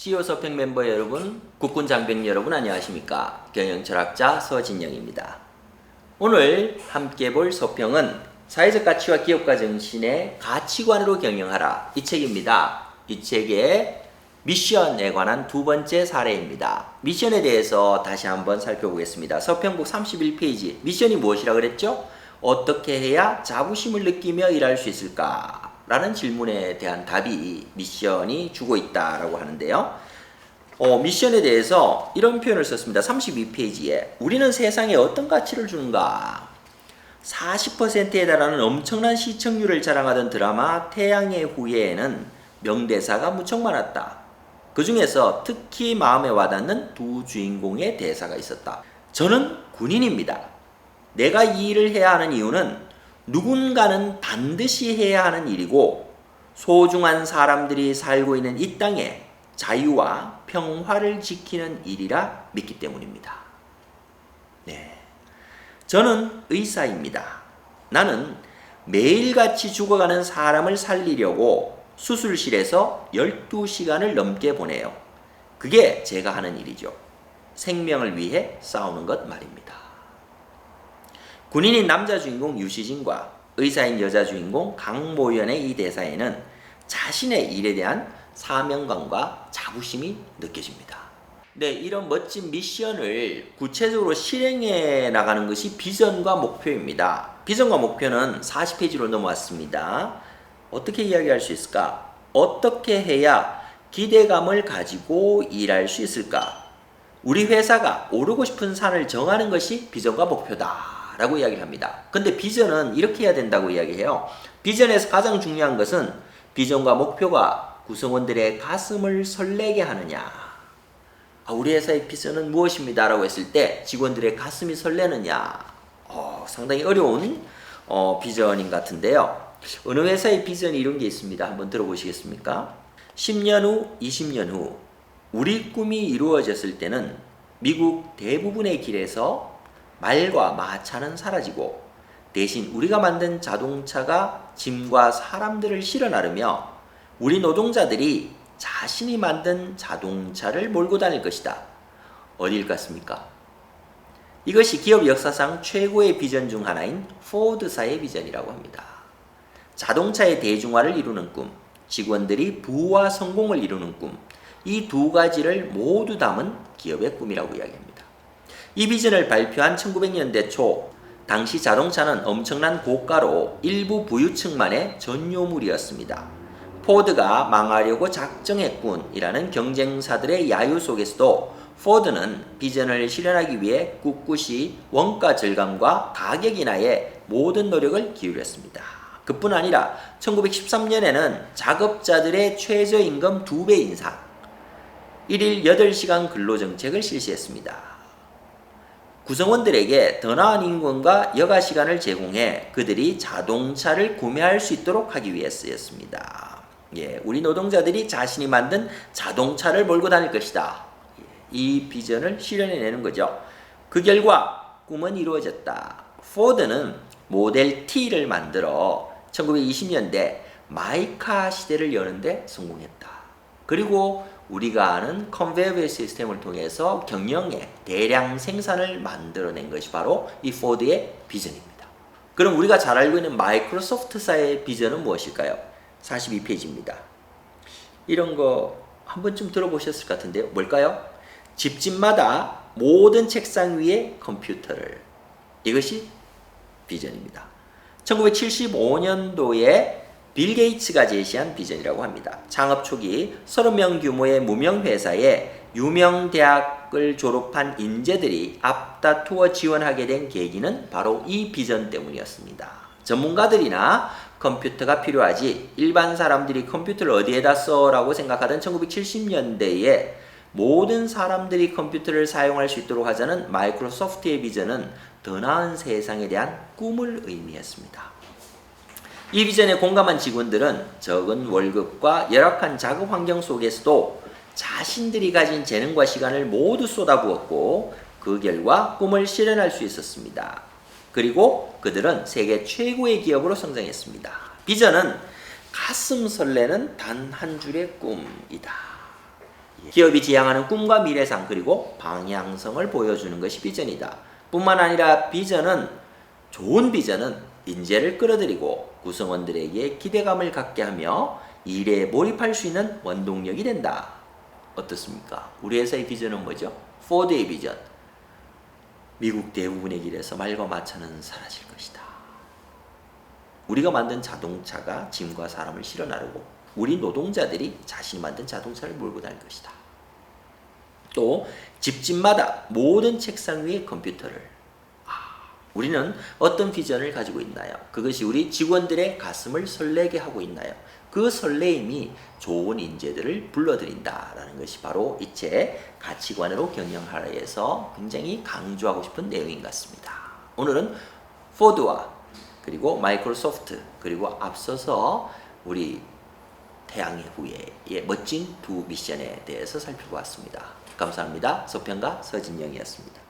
CEO 서평 멤버 여러분, 국군 장병 여러분 안녕하십니까? 경영철학자 서진영입니다. 오늘 함께 볼 서평은 사회적 가치와 기업가 정신의 가치관으로 경영하라 이 책입니다. 이 책의 미션에 관한 두 번째 사례입니다. 미션에 대해서 다시 한번 살펴보겠습니다. 서평북 31페이지 미션이 무엇이라 그랬죠? 어떻게 해야 자부심을 느끼며 일할 수 있을까? 라는 질문에 대한 답이 미션이 주고 있다라고 하는데요. 미션에 대해서 이런 표현을 썼습니다. 32페이지에 우리는 세상에 어떤 가치를 주는가? 40%에 달하는 엄청난 시청률을 자랑하던 드라마 태양의 후예에는 명대사가 무척 많았다. 그 중에서 특히 마음에 와닿는 두 주인공의 대사가 있었다. 저는 군인입니다. 내가 이 일을 해야 하는 이유는 누군가는 반드시 해야 하는 일이고 소중한 사람들이 살고 있는 이 땅에 자유와 평화를 지키는 일이라 믿기 때문입니다. 네. 저는 의사입니다. 나는 매일같이 죽어가는 사람을 살리려고 수술실에서 12시간을 넘게 보내요. 그게 제가 하는 일이죠. 생명을 위해 싸우는 것 말입니다. 군인인 남자 주인공 유시진과 의사인 여자 주인공 강모연의 이 대사에는 자신의 일에 대한 사명감과 자부심이 느껴집니다. 네, 이런 멋진 미션을 구체적으로 실행해 나가는 것이 비전과 목표입니다. 비전과 목표는 40페이지로 넘어왔습니다. 어떻게 이야기할 수 있을까? 어떻게 해야 기대감을 가지고 일할 수 있을까? 우리 회사가 오르고 싶은 산을 정하는 것이 비전과 목표다. 라고 이야기를 합니다. 근데 비전은 이렇게 해야 된다고 이야기해요. 비전에서 가장 중요한 것은 비전과 목표가 구성원들의 가슴을 설레게 하느냐. 우리 회사의 비전은 무엇입니다. 라고 했을 때 직원들의 가슴이 설레느냐. 상당히 어려운 비전인 것 같은데요. 어느 회사의 비전이 이런 게 있습니다. 한번 들어보시겠습니까? 10년 후, 20년 후 우리 꿈이 이루어졌을 때는 미국 대부분의 길에서 말과 마차는 사라지고 대신 우리가 만든 자동차가 짐과 사람들을 실어 나르며 우리 노동자들이 자신이 만든 자동차를 몰고 다닐 것이다. 어딜 같습니까? 이것이 기업 역사상 최고의 비전 중 하나인 포드사의 비전이라고 합니다. 자동차의 대중화를 이루는 꿈, 직원들이 부와 성공을 이루는 꿈, 이 두 가지를 모두 담은 기업의 꿈이라고 이야기합니다. 이 비전을 발표한 1900년대 초 당시 자동차는 엄청난 고가로 일부 부유층만의 전유물이었습니다. 포드가 망하려고 작정했군이라는 경쟁사들의 야유 속에서도 포드는 비전을 실현하기 위해 꿋꿋이 원가 절감과 가격 인하에 모든 노력을 기울였습니다. 그뿐 아니라 1913년에는 작업자들의 최저임금 2배 인상, 1일 8시간 근로정책을 실시했습니다. 구성원들에게 더 나은 임금과 여가 시간을 제공해 그들이 자동차를 구매할 수 있도록 하기 위해서였습니다. 우리 노동자들이 자신이 만든 자동차를 몰고 다닐 것이다. 이 비전을 실현해내는 거죠. 그 결과 꿈은 이루어졌다. 포드는 모델 T를 만들어 1920년대 마이카 시대를 여는데 성공했다. 그리고 우리가 아는 컨베이어 벨트 시스템을 통해서 경영의 대량 생산을 만들어낸 것이 바로 이 포드의 비전입니다. 그럼 우리가 잘 알고 있는 마이크로소프트사의 비전은 무엇일까요? 42페이지입니다. 이런 거 한 번쯤 들어보셨을 것 같은데요. 뭘까요? 집집마다 모든 책상 위에 컴퓨터를. 이것이 비전입니다. 1975년도에 빌 게이츠가 제시한 비전이라고 합니다. 창업 초기 30명 규모의 무명 회사에 유명 대학을 졸업한 인재들이 앞다투어 지원하게 된 계기는 바로 이 비전 때문이었습니다. 전문가들이나 컴퓨터가 필요하지 일반 사람들이 컴퓨터를 어디에다 써라고 생각하던 1970년대에 모든 사람들이 컴퓨터를 사용할 수 있도록 하자는 마이크로소프트의 비전은 더 나은 세상에 대한 꿈을 의미했습니다. 이 비전에 공감한 직원들은 적은 월급과 열악한 작업 환경 속에서도 자신들이 가진 재능과 시간을 모두 쏟아부었고 그 결과 꿈을 실현할 수 있었습니다. 그리고 그들은 세계 최고의 기업으로 성장했습니다. 비전은 가슴 설레는 단 한 줄의 꿈이다. 기업이 지향하는 꿈과 미래상 그리고 방향성을 보여주는 것이 비전이다. 뿐만 아니라 좋은 비전은 인재를 끌어들이고 구성원들에게 기대감을 갖게 하며 일에 몰입할 수 있는 원동력이 된다. 어떻습니까? 우리 회사의 비전은 뭐죠? 포드의 비전. 미국 대부분의 길에서 말과 마차는 사라질 것이다. 우리가 만든 자동차가 짐과 사람을 실어 나르고 우리 노동자들이 자신이 만든 자동차를 몰고 다닐 것이다. 또 집집마다 모든 책상 위에 컴퓨터를. 우리는 어떤 비전을 가지고 있나요? 그것이 우리 직원들의 가슴을 설레게 하고 있나요? 그 설레임이 좋은 인재들을 불러들인다라는 것이 바로 이 책 가치관으로 경영하라에서 굉장히 강조하고 싶은 내용인 것 같습니다. 오늘은 포드와 그리고 마이크로소프트 그리고 앞서서 우리 태양의 후예의 멋진 두 미션에 대해서 살펴보았습니다. 감사합니다. 서평가 서진영이었습니다.